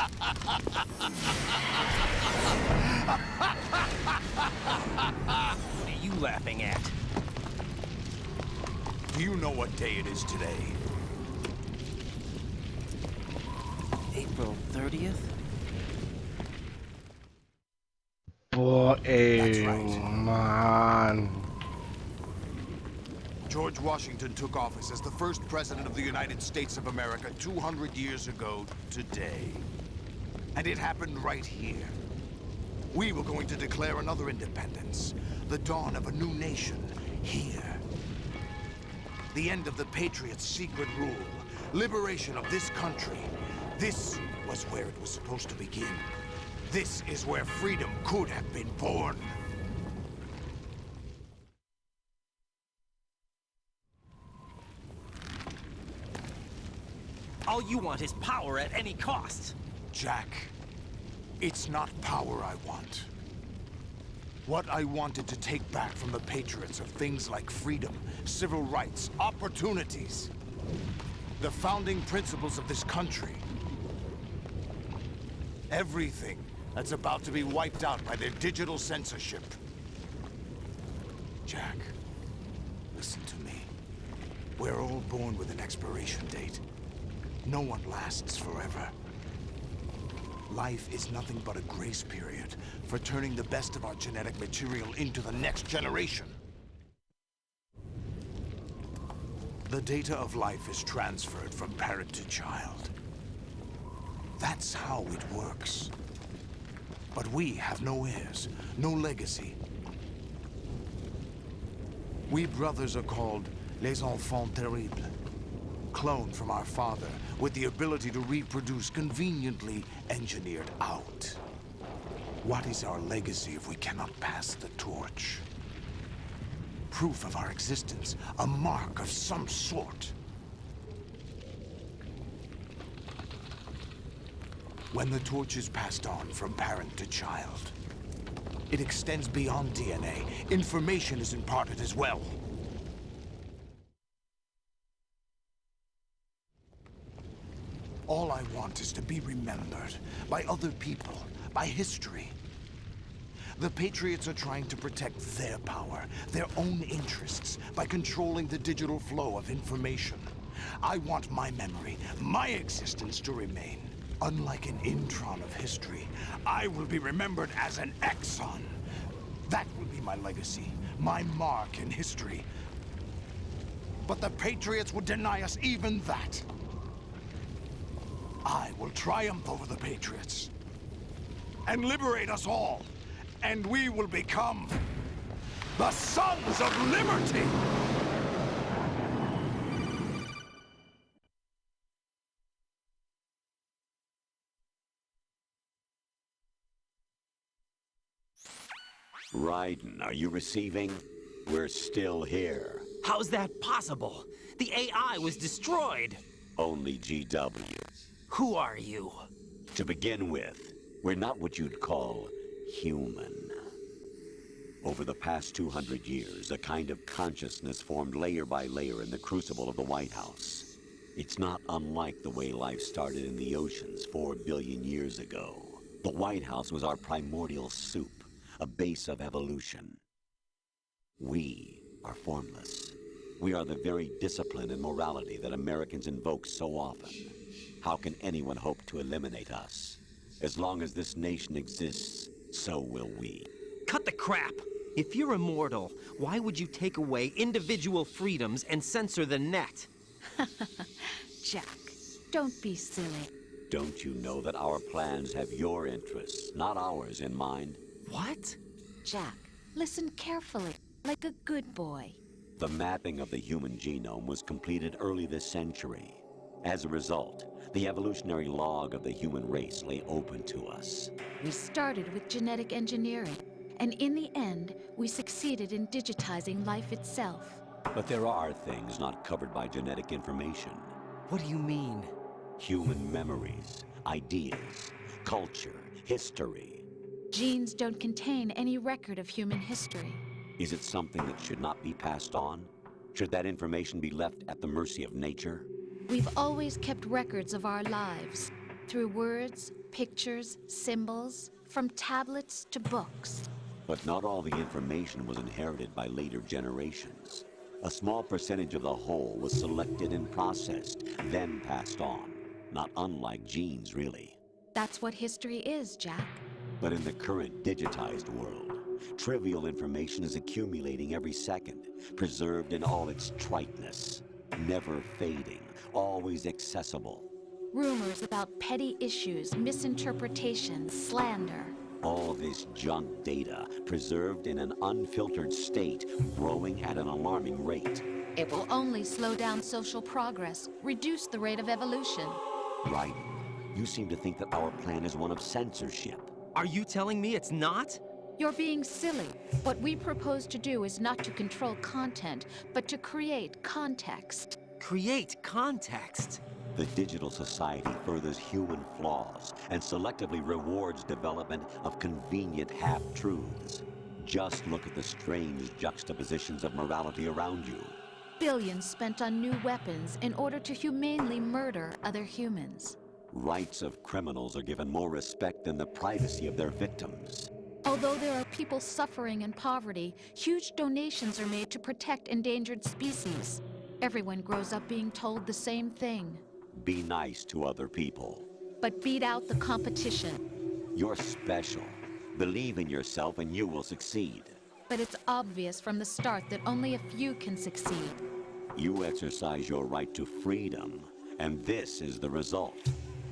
What are you laughing at? Do you know what day it is today? April 30th? Boah, That's ey, right. Mann. George Washington took office as the first president of the United States of America 200 years ago today. And it happened right here. We were going to declare another independence, the dawn of a new nation, here. The end of the Patriots' secret rule, liberation of this country. This was where it was supposed to begin. This is where freedom could have been born. All you want is power at any cost. Jack, it's not power I want. What I wanted to take back from the Patriots are things like freedom, civil rights, opportunities. The founding principles of this country. Everything that's about to be wiped out by their digital censorship. Jack, listen to me. We're all born with an expiration date. No one lasts forever. Life is nothing but a grace period for turning the best of our genetic material into the next generation. The data of life is transferred from parent to child. That's how it works. But we have no heirs, no legacy. We brothers are called les enfants terribles. Cloned from our father, with the ability to reproduce conveniently engineered out. What is our legacy if we cannot pass the torch? Proof of our existence, a mark of some sort. When the torch is passed on from parent to child, it extends beyond DNA. Information is imparted as well. All I want is to be remembered by other people, by history. The Patriots are trying to protect their power, their own interests, by controlling the digital flow of information. I want my memory, my existence to remain. Unlike an intron of history, I will be remembered as an exon. That will be my legacy, my mark in history. But the Patriots would deny us even that. I will triumph over the Patriots and liberate us all, and we will become the Sons of Liberty! Raiden, are you receiving? We're still here. How's that possible? The AI was destroyed. Only GW. Who are you? To begin with, we're not what you'd call human. Over the past 200 years, a kind of consciousness formed layer by layer in the crucible of the White House. It's not unlike the way life started in the oceans 4 billion years ago. The White House was our primordial soup, a base of evolution. We are formless. We are the very discipline and morality that Americans invoke so often. How can anyone hope to eliminate us? As long as this nation exists, so will we. Cut the crap! If you're immortal, why would you take away individual freedoms and censor the net? Jack, don't be silly. Don't you know that our plans have your interests, not ours, in mind? What? Jack, listen carefully, like a good boy. The mapping of the human genome was completed early this century. As a result, the evolutionary log of the human race lay open to us. We started with genetic engineering, and in the end, we succeeded in digitizing life itself. But there are things not covered by genetic information. What do you mean? Human memories, ideas, culture, history. Genes don't contain any record of human history. Is it something that should not be passed on? Should that information be left at the mercy of nature? We've always kept records of our lives. through words, pictures, symbols, from tablets to books. But not all the information was inherited by later generations. A small percentage of the whole was selected and processed, then passed on. Not unlike genes, really. That's what history is, Jack. But in the current digitized world, trivial information is accumulating every second, preserved in all its triteness, never fading, always accessible. Rumors about petty issues, misinterpretations, slander. All this junk data, preserved in an unfiltered state, growing at an alarming rate. It will only slow down social progress, reduce the rate of evolution. Right. You seem to think that our plan is one of censorship. Are you telling me it's not? You're being silly. What we propose to do is not to control content, but to create context. Create context. The digital society furthers human flaws and selectively rewards development of convenient half-truths. Just look at the strange juxtapositions of morality around you. Billions spent on new weapons in order to humanely murder other humans. Rights of criminals are given more respect than the privacy of their victims. Although there are people suffering in poverty, huge donations are made to protect endangered species. Everyone grows up being told the same thing. Be nice to other people. But beat out the competition. You're special. Believe in yourself and you will succeed. But it's obvious from the start that only a few can succeed. You exercise your right to freedom, and this is the result.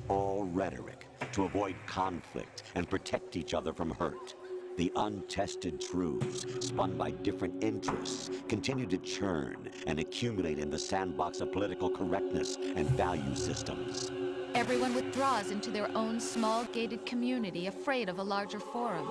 All rhetoric to avoid conflict and protect each other from hurt. The untested truths, spun by different interests, continue to churn and accumulate in the sandbox of political correctness and value systems. Everyone withdraws into their own small gated community, afraid of a larger forum.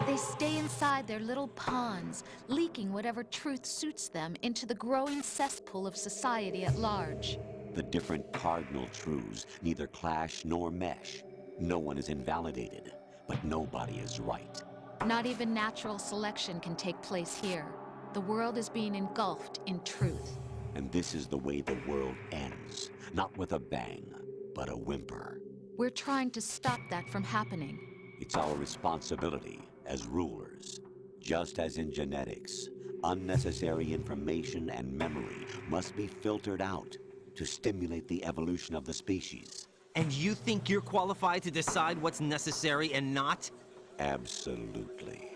They stay inside their little ponds, leaking whatever truth suits them into the growing cesspool of society at large. The different cardinal truths neither clash nor mesh. No one is invalidated, but nobody is right. Not even natural selection can take place here. The world is being engulfed in truth. And this is the way the world ends. Not with a bang, but a whimper. We're trying to stop that from happening. It's our responsibility as rulers. Just as in genetics, unnecessary information and memory must be filtered out to stimulate the evolution of the species. And you think you're qualified to decide what's necessary and not? Absolutely.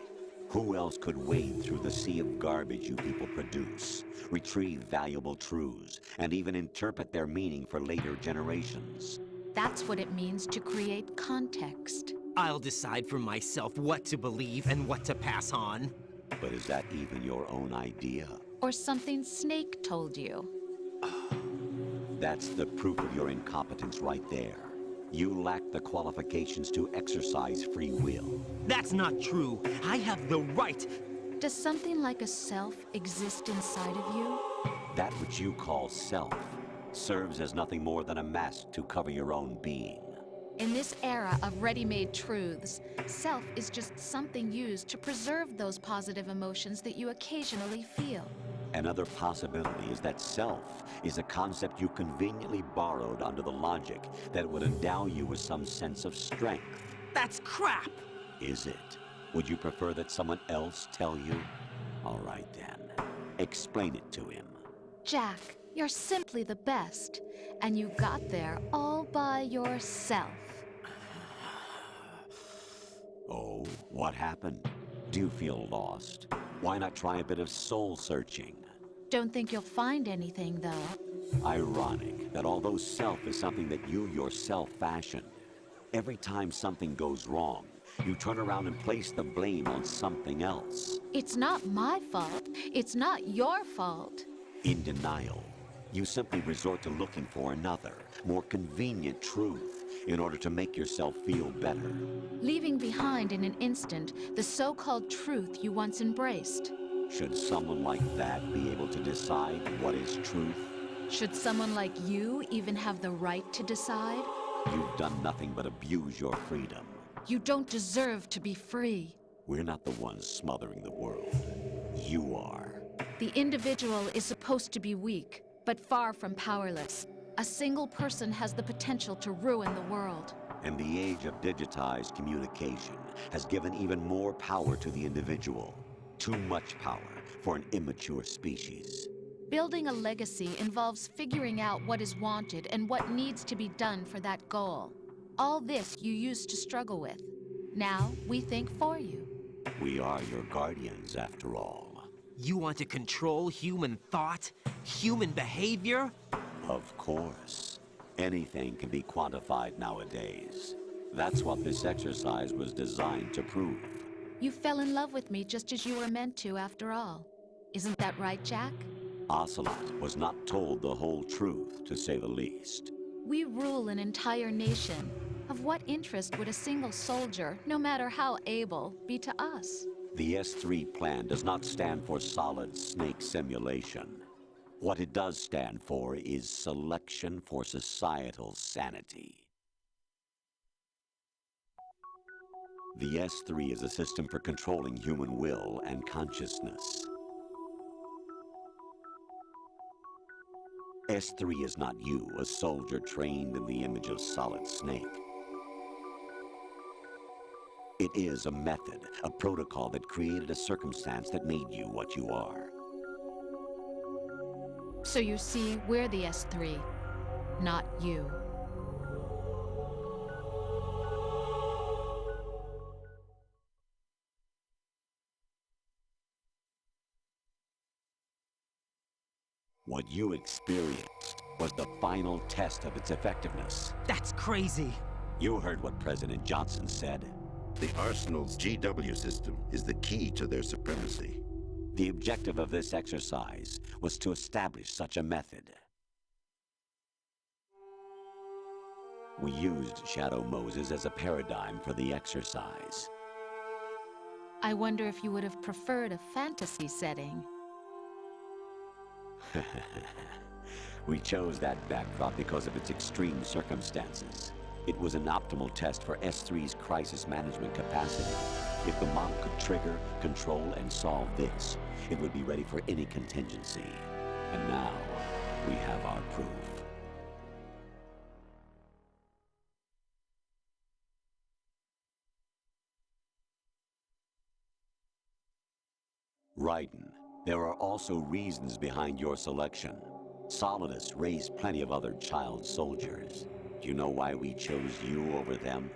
Who else could wade through the sea of garbage you people produce, retrieve valuable truths, and even interpret their meaning for later generations? That's what it means to create context. I'll decide for myself what to believe and what to pass on. But is that even your own idea? Or something Snake told you. That's the proof of your incompetence right there. You lack the qualifications to exercise free will. That's not true. I have the right. Does something like a self exist inside of you? That which you call self serves as nothing more than a mask to cover your own being. In this era of ready-made truths, self is just something used to preserve those positive emotions that you occasionally feel. Another possibility is that self is a concept you conveniently borrowed under the logic that it would endow you with some sense of strength. That's crap! Is it? Would you prefer that someone else tell you? All right then. Explain it to him. Jack, you're simply the best. And you got there all by yourself. Oh, what happened? Do you feel lost? Why not try a bit of soul searching? Don't think you'll find anything, though. Ironic that although self is something that you yourself fashioned, every time something goes wrong, you turn around and place the blame on something else. It's not my fault. It's not your fault. In denial, you simply resort to looking for another, more convenient truth in order to make yourself feel better. Leaving behind in an instant the so-called truth you once embraced. Should someone like that be able to decide what is truth? Should someone like you even have the right to decide? You've done nothing but abuse your freedom. You don't deserve to be free. We're not the ones smothering the world. You are. The individual is supposed to be weak, but far from powerless. A single person has the potential to ruin the world. And the age of digitized communication has given even more power to the individual. Too much power for an immature species. Building a legacy involves figuring out what is wanted and what needs to be done for that goal. All this you used to struggle with. Now we think for you. We are your guardians, after all. You want to control human thought? Human behavior? Of course. Anything can be quantified nowadays. That's what this exercise was designed to prove. You fell in love with me just as you were meant to, after all. Isn't that right, Jack? Ocelot was not told the whole truth, to say the least. We rule an entire nation. Of what interest would a single soldier, no matter how able, be to us? The S3 plan does not stand for solid snake simulation. What it does stand for is selection for societal sanity. The S3 is a system for controlling human will and consciousness. S3 is not you, a soldier trained in the image of Solid Snake. It is a method, a protocol that created a circumstance that made you what you are. So you see, we're the S3, not you. What you experienced was the final test of its effectiveness. That's crazy. You heard what President Johnson said. The Arsenal's GW system is the key to their supremacy. The objective of this exercise was to establish such a method. We used Shadow Moses as a paradigm for the exercise. I wonder if you would have preferred a fantasy setting. We chose that backdrop because of its extreme circumstances. It was an optimal test for S3's crisis management capacity. If the mob could trigger, control, and solve this, it would be ready for any contingency. And now, we have our proof. Raiden, there are also reasons behind your selection. Solidus raised plenty of other child soldiers. Do you know why we chose you over them?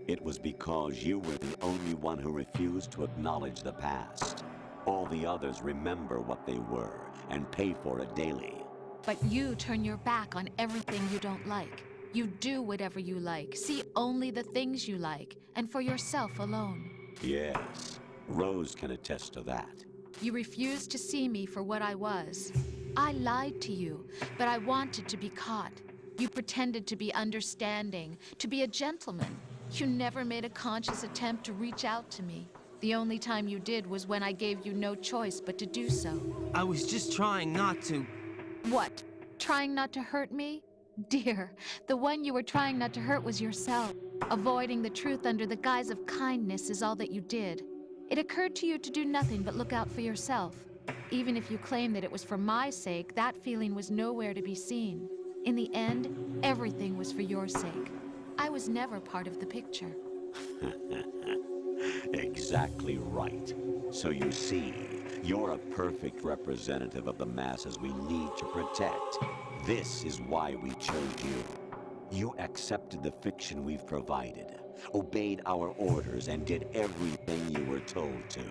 It was because you were the only one who refused to acknowledge the past. All the others remember what they were and pay for it daily. But you turn your back on everything you don't like. You do whatever you like, see only the things you like, and for yourself alone. Yes, Rose can attest to that. You refused to see me for what I was. I lied to you, but I wanted to be caught. You pretended to be understanding, to be a gentleman. You never made a conscious attempt to reach out to me. The only time you did was when I gave you no choice but to do so. I was just trying not to. What? Trying not to hurt me? Dear, the one you were trying not to hurt was yourself. Avoiding the truth under the guise of kindness is all that you did. It occurred to you to do nothing but look out for yourself. Even if you claim that it was for my sake, that feeling was nowhere to be seen. In the end, everything was for your sake. I was never part of the picture. Exactly right. So you see, you're a perfect representative of the masses we need to protect. This is why we chose you. You accepted the fiction we've provided, obeyed our orders, and did everything you were told to.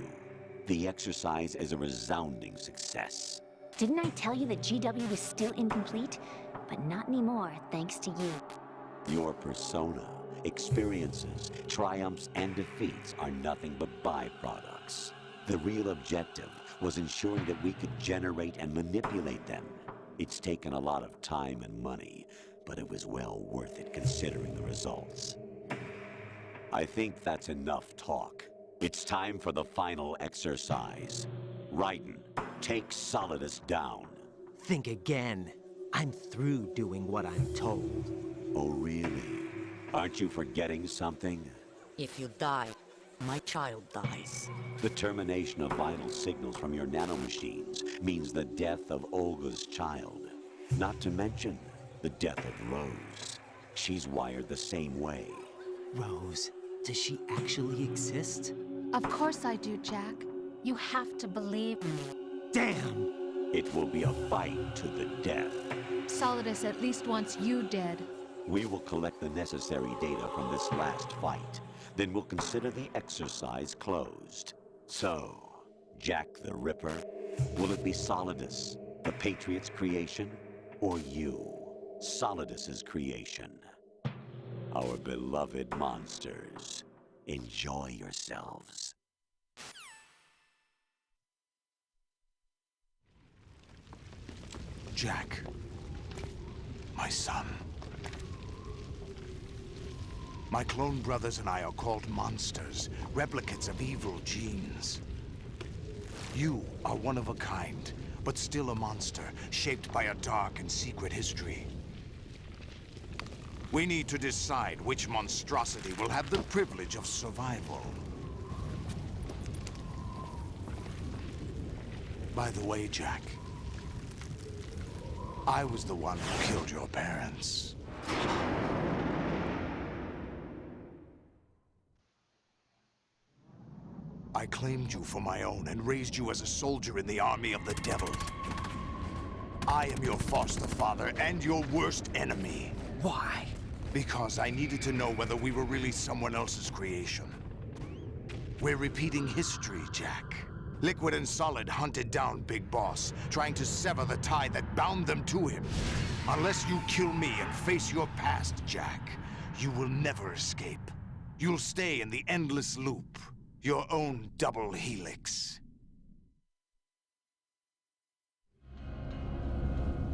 The exercise is a resounding success. Didn't I tell you that GW was still incomplete? But not anymore, thanks to you. Your persona, experiences, triumphs, and defeats are nothing but byproducts. The real objective was ensuring that we could generate and manipulate them. It's taken a lot of time and money, but it was well worth it considering the results. I think that's enough talk. It's time for the final exercise. Raiden, take Solidus down. Think again. I'm through doing what I'm told. Oh, really? Aren't you forgetting something? If you die, my child dies. The termination of vital signals from your nanomachines means the death of Olga's child. Not to mention the death of Rose. She's wired the same way. Rose, does she actually exist? Of course I do, Jack. You have to believe me. Damn! It will be a fight to the death. Solidus at least wants you dead. We will collect the necessary data from this last fight. Then we'll consider the exercise closed. So, Jack the Ripper, will it be Solidus, the Patriot's creation, or you, Solidus's creation? Our beloved monsters, enjoy yourselves. Jack, my son. My clone brothers and I are called monsters, replicates of evil genes. You are one of a kind, but still a monster, shaped by a dark and secret history. We need to decide which monstrosity will have the privilege of survival. By the way, Jack, I was the one who killed your parents. I claimed you for my own and raised you as a soldier in the army of the devil. I am your foster father and your worst enemy. Why? Because I needed to know whether we were really someone else's creation. We're repeating history, Jack. Liquid and Solid hunted down Big Boss, trying to sever the tie that bound them to him. Unless you kill me and face your past, Jack, you will never escape. You'll stay in the endless loop. Your own double helix.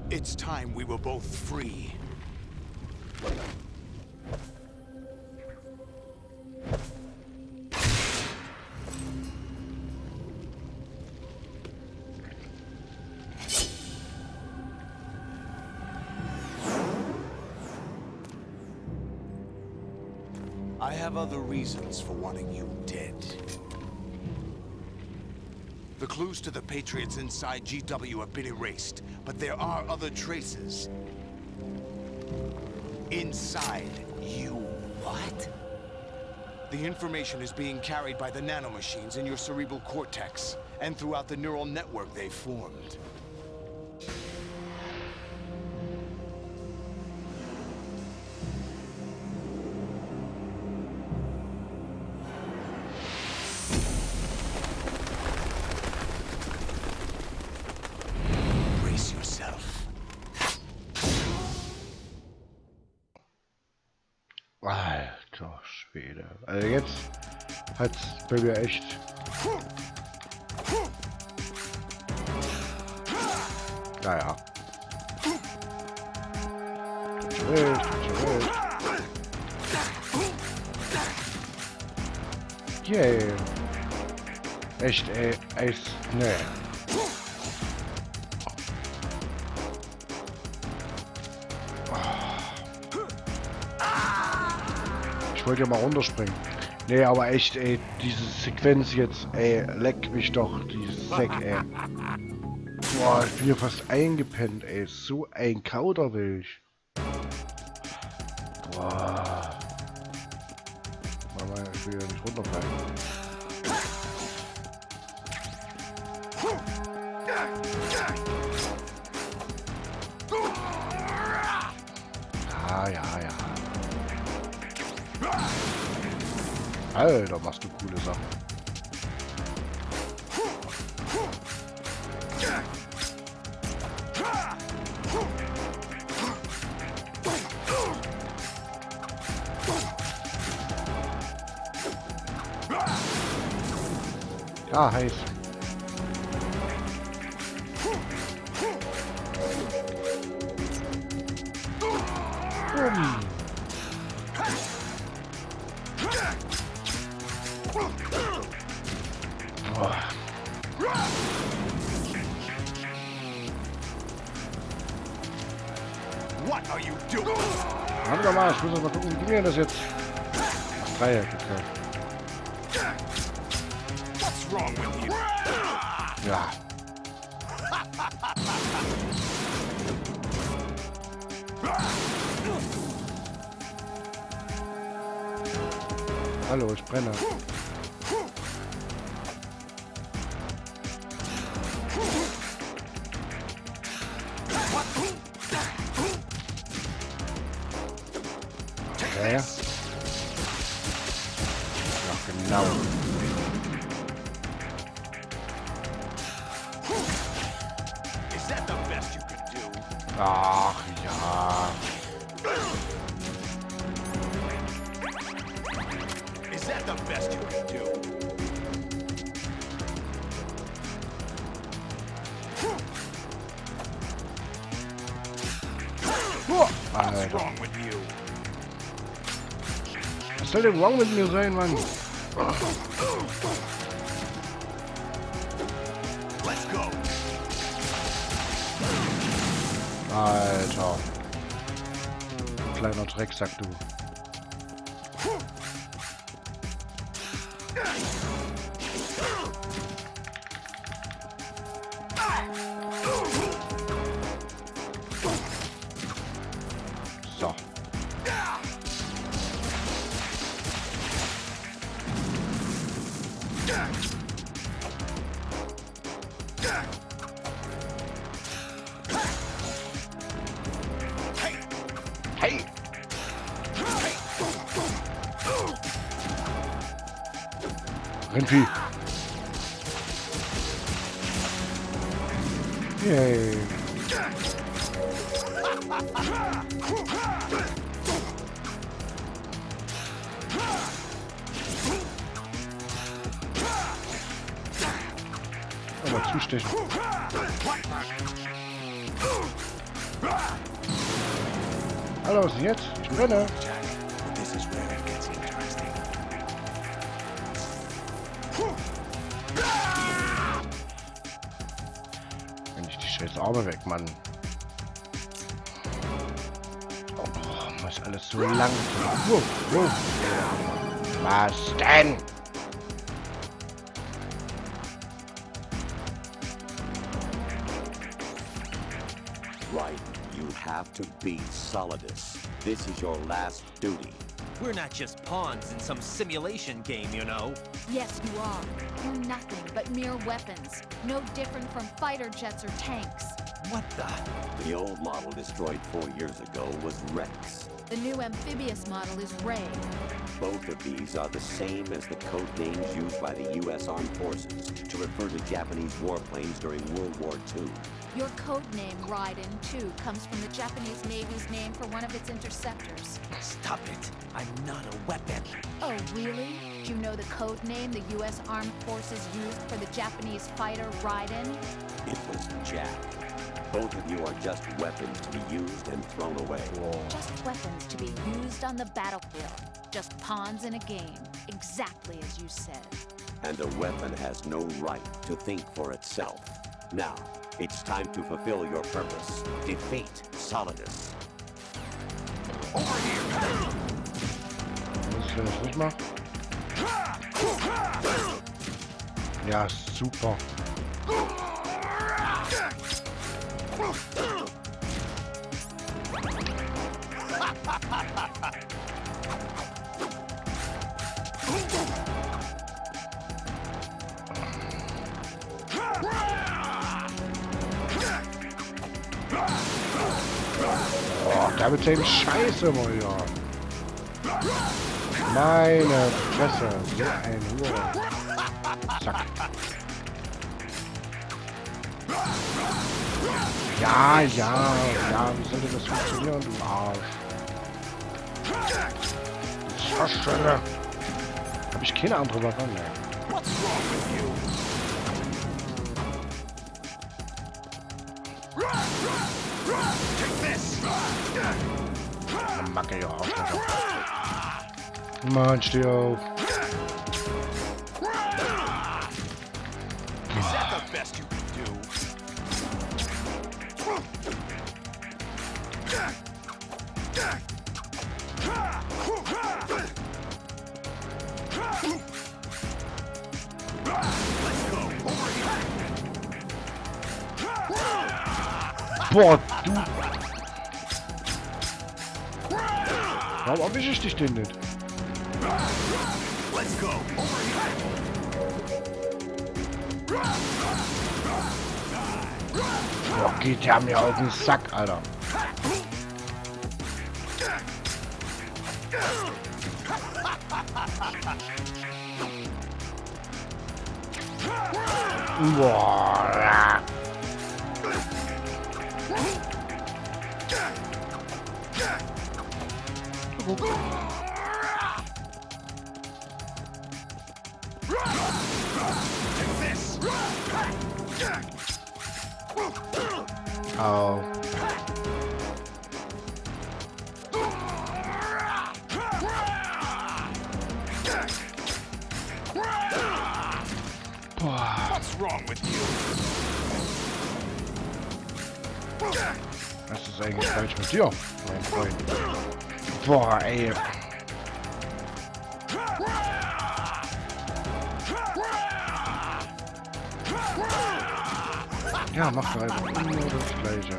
It's time we were both free. I have other reasons for wanting you dead. The clues to the Patriots inside GW have been erased, but there are other traces. Inside you. What? The information is being carried by the nanomachines in your cerebral cortex, and throughout the neural network they've formed. Alter Schwede. Also jetzt hat's bei mir echt... Naja. Yay. Echt, ey. Nee. Ich wollte ja mal runterspringen. Nee, aber echt, ey, diese Sequenz jetzt, ey, leck mich doch, dieses Sack, ey. Boah, ich bin hier fast eingepennt, ey. So ein Kauderwelsch. Boah. Mama, ich will ja nicht runterfallen. Ja. Alter, machst du coole Sachen. Ja, heiß. What are you doing? Warte mal, ich muss mal gucken, wie mir das jetzt... Ach, Dreieck, okay. What's wrong with you? Ja. Hallo, ich brenne. Okay. Ja, genau. Ach ja. Is that the best you can do? Alter. Wrong with you? Was soll denn wrong mit mir sein, Mann? Let's go. Alter. Kleiner Drecksack, du. So. Hey! Rindvieh! Yay! Aber zustechen. Hallo, was ist jetzt? Ich brenne. This is where it gets interesting. Wenn ich die scheiß Arme weg, Mann. Oh, muss alles so lang. Was denn? Right. You have to beat Solidus. This is your last duty. We're not just pawns in some simulation game, you know. Yes, you are. You're nothing but mere weapons. No different from fighter jets or tanks. What the? The old model destroyed 4 years ago was Rex. The new amphibious model is Ray. Both of these are the same as the code names used by the U.S. Armed Forces to refer to Japanese warplanes during World War II. Your code name, Raiden, too, comes from the Japanese Navy's name for one of its interceptors. Stop it. I'm not a weapon. Oh, really? Do you know the code name the U.S. Armed Forces used for the Japanese fighter Raiden? It was Jack. Both of you are just weapons to be used and thrown away. Just weapons to be used on the battlefield. Just pawns in a game. Exactly as you said. And a weapon has no right to think for itself. Now, it's time to fulfill your purpose. Defeat Solidus. Over here. Was ist, wenn ich nicht mache? Ja, super. Oh, da mit dem Scheiße mal, ja. Meine Fresse, so ein Hure. Zack. Ja, wie soll denn das funktionieren, du Arsch? Scheiße. Hab ich keine andere Waffe, ne? Macke ja auch nicht. Mann, steh auf. Is that the best you can do? Boah, du. Warum erwische ich dich denn nicht? Let's go. Over here. Boah, geht der mir auf den Sack, Alter. Boah. Au. What's wrong with you? Was ist eigentlich falsch mit dir, mein Freund? Boah, ey. Ja, mach doch einfach immer das Gleiche.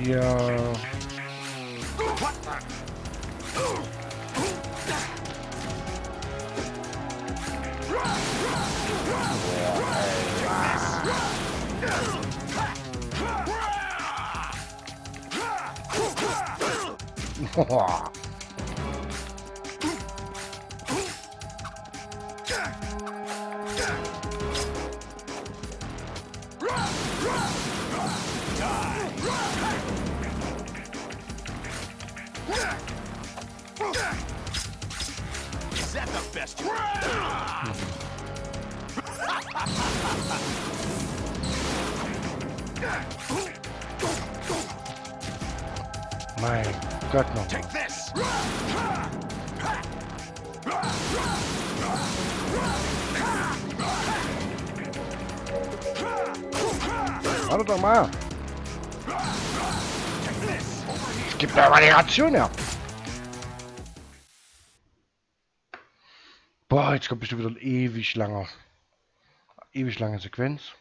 Ja. Boah. Is that the best? Mein Gott noch. Take this. Warte doch mal. Es gibt ja Variation, ja. Boah, jetzt kommt bestimmt wieder ein ewig lange Sequenz.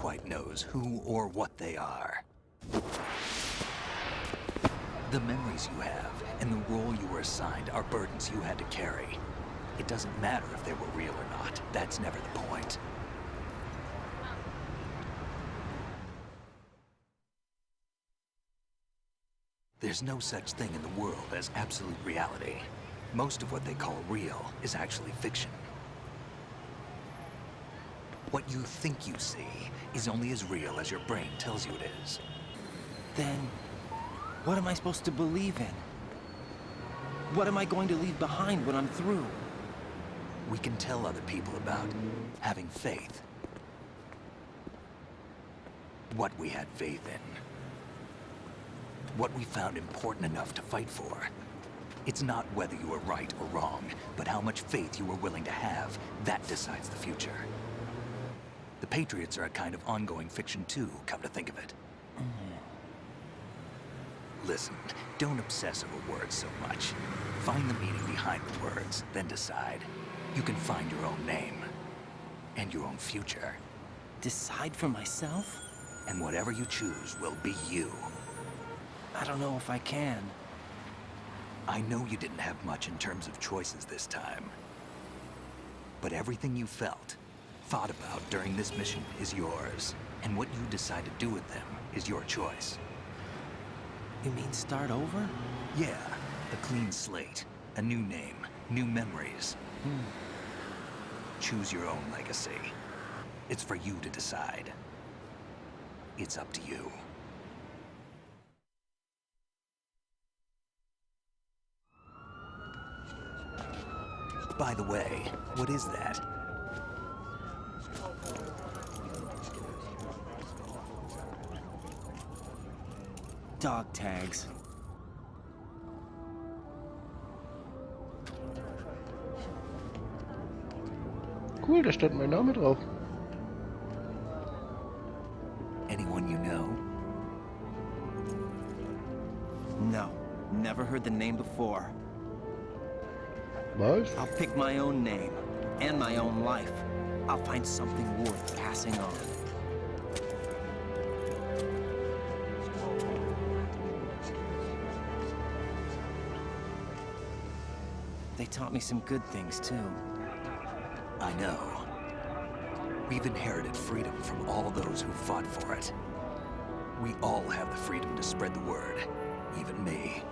quite knows who or what they are. The memories you have and the role you were assigned are burdens you had to carry. It doesn't matter if they were real or not. That's never the point. There's no such thing in the world as absolute reality. Most of what they call real is actually fiction. What you think you see is only as real as your brain tells you it is. Then, what am I supposed to believe in? What am I going to leave behind when I'm through? We can tell other people about having faith. What we had faith in. What we found important enough to fight for. It's not whether you were right or wrong, but how much faith you were willing to have. That decides the future. The Patriots are a kind of ongoing fiction too, come to think of it. Listen, don't obsess over words so much. Find the meaning behind the words, then decide. You can find your own name. And your own future. Decide for myself? And whatever you choose will be you. I don't know if I can. I know you didn't have much in terms of choices this time. But everything you felt, thought about during this mission is yours. And what you decide to do with them is your choice. You mean start over? Yeah, a clean slate, a new name, new memories. Choose your own legacy. It's for you to decide. It's up to you. By the way, what is that? Dog tags. Cool, da stand mein Name drauf. Anyone you know? No, never heard the name before. Was? I'll pick my own name, and my own life. I'll find something worth passing on. They taught me some good things, too. I know. We've inherited freedom from all those who fought for it. We all have the freedom to spread the word, even me.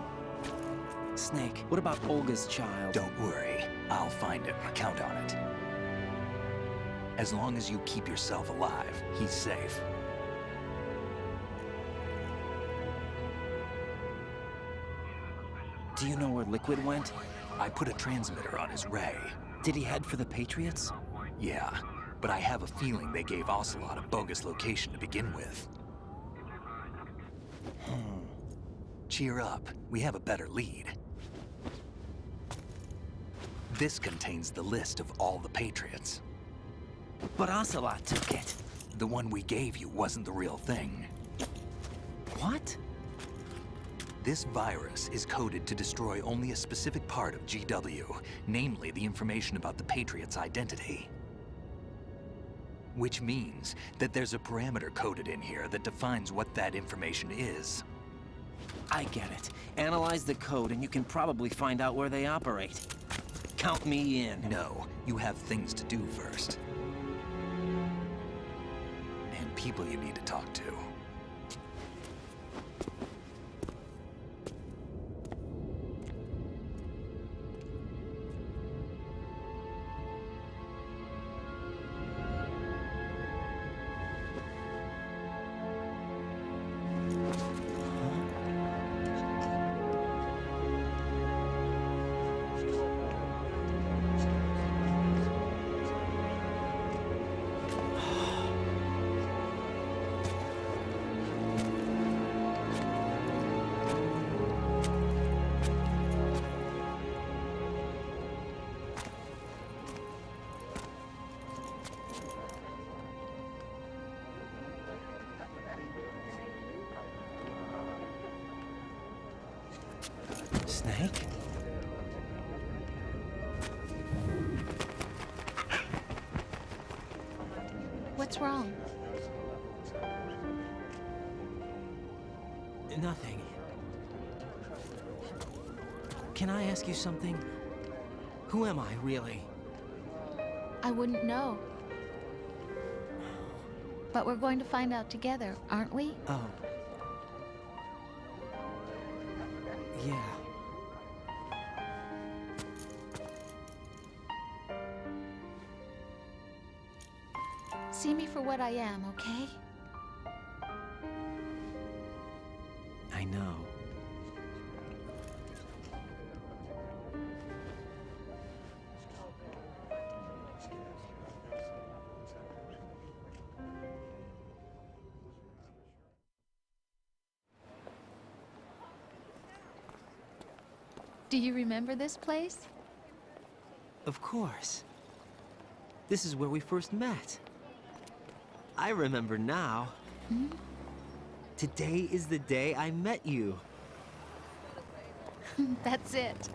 Snake, what about Olga's child? Don't worry, I'll find him. Count on it. As long as you keep yourself alive, he's safe. Do you know where Liquid went? I put a transmitter on his ray. Did he head for the Patriots? Yeah, but I have a feeling they gave Ocelot a bogus location to begin with. Cheer up, we have a better lead. This contains the list of all the Patriots. But Ocelot took it. The one we gave you wasn't the real thing. What? This virus is coded to destroy only a specific part of GW, namely the information about the Patriots' identity. Which means that there's a parameter coded in here that defines what that information is. I get it. Analyze the code and you can probably find out where they operate. Count me in. No, you have things to do first. And people you need to talk to. Snake? What's wrong? Nothing. Can I ask you something? Who am I, really? I wouldn't know. But we're going to find out together, aren't we? Oh. Yeah. See me for what I am, okay? I know. Do you remember this place? Of course. This is where we first met. I remember now. Hmm? Today is the day I met you. That's it.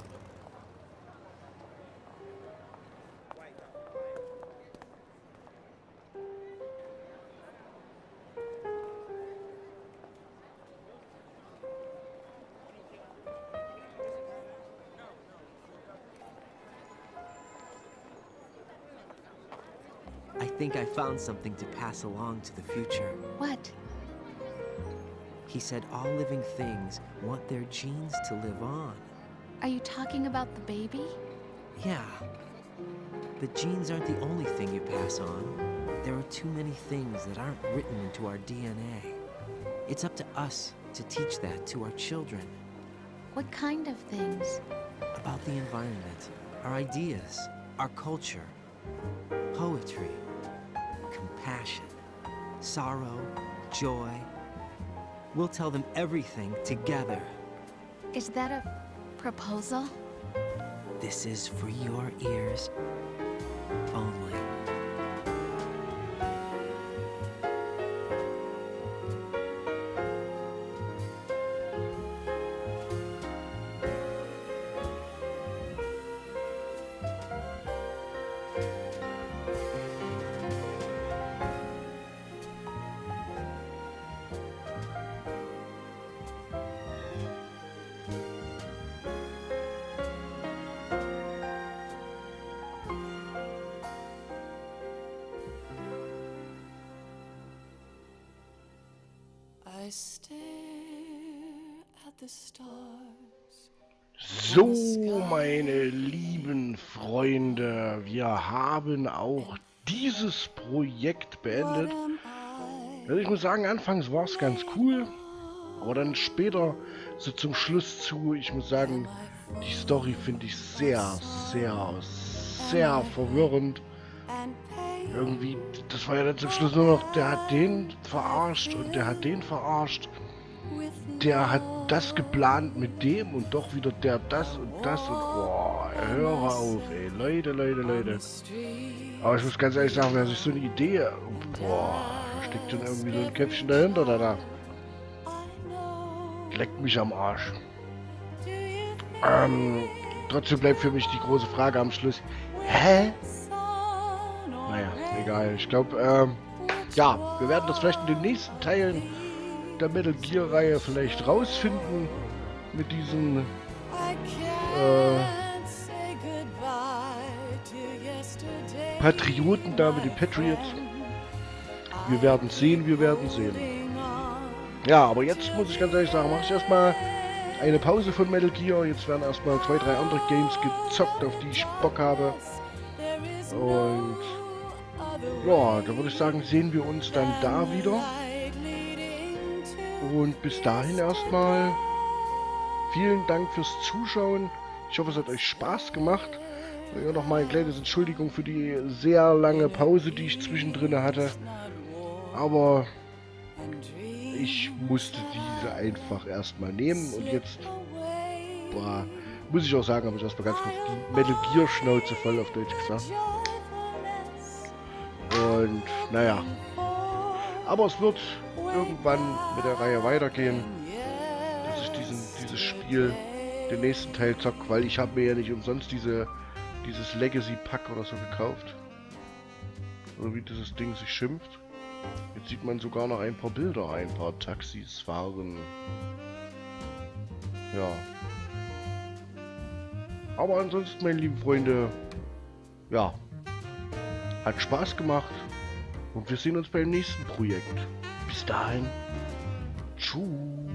I think I found something to pass along to the future. What? He said all living things want their genes to live on. Are you talking about the baby? Yeah. The genes aren't the only thing you pass on. There are too many things that aren't written into our DNA. It's up to us to teach that to our children. What kind of things? About the environment, our ideas, our culture, poetry, compassion, sorrow, joy. We'll tell them everything together. Is that a proposal? This is for your ears only. I stare at the stars. So, meine lieben Freunde, wir haben auch dieses Projekt beendet. Also ich muss sagen, anfangs war es ganz cool, aber dann später, so zum Schluss ich muss sagen, die Story finde ich sehr, sehr, sehr verwirrend. Irgendwie, das war ja dann zum Schluss nur noch, der hat den verarscht und der hat den verarscht. Der hat das geplant mit dem und doch wieder der das und das und boah, hör auf, ey, Leute. Aber ich muss ganz ehrlich sagen, wer sich so eine Idee, boah, da steckt dann irgendwie so ein Köpfchen dahinter, da. Leckt mich am Arsch. Trotzdem bleibt für mich die große Frage am Schluss, hä? Naja, egal. Ich glaube, ja, wir werden das vielleicht in den nächsten Teilen der Metal Gear Reihe vielleicht rausfinden mit diesen Patrioten da, mit den Patriots. Wir werden sehen. Ja, aber jetzt muss ich ganz ehrlich sagen, mache ich erstmal eine Pause von Metal Gear. Jetzt werden erstmal 2, 3 andere Games gezockt, auf die ich Bock habe. Und ja, da würde ich sagen, sehen wir uns dann da wieder. Und bis dahin erstmal vielen Dank fürs Zuschauen. Ich hoffe, es hat euch Spaß gemacht. Ja, nochmal eine kleine Entschuldigung für die sehr lange Pause, die ich zwischendrin hatte. Aber ich musste diese einfach erstmal nehmen. Und jetzt, boah, muss ich auch sagen, habe ich erstmal ganz kurz die Metal Gear Schnauze voll, auf Deutsch gesagt. Und naja, aber es wird irgendwann mit der Reihe weitergehen, dass ich dieses Spiel, den nächsten Teil zock, weil ich habe mir ja nicht umsonst dieses Legacy Pack oder so gekauft. Oder wie dieses Ding sich schimpft. Jetzt sieht man sogar noch ein paar Bilder, ein paar Taxis fahren. Ja. Aber ansonsten, meine lieben Freunde, ja, hat Spaß gemacht und wir sehen uns beim nächsten Projekt. Bis dahin, tschüss.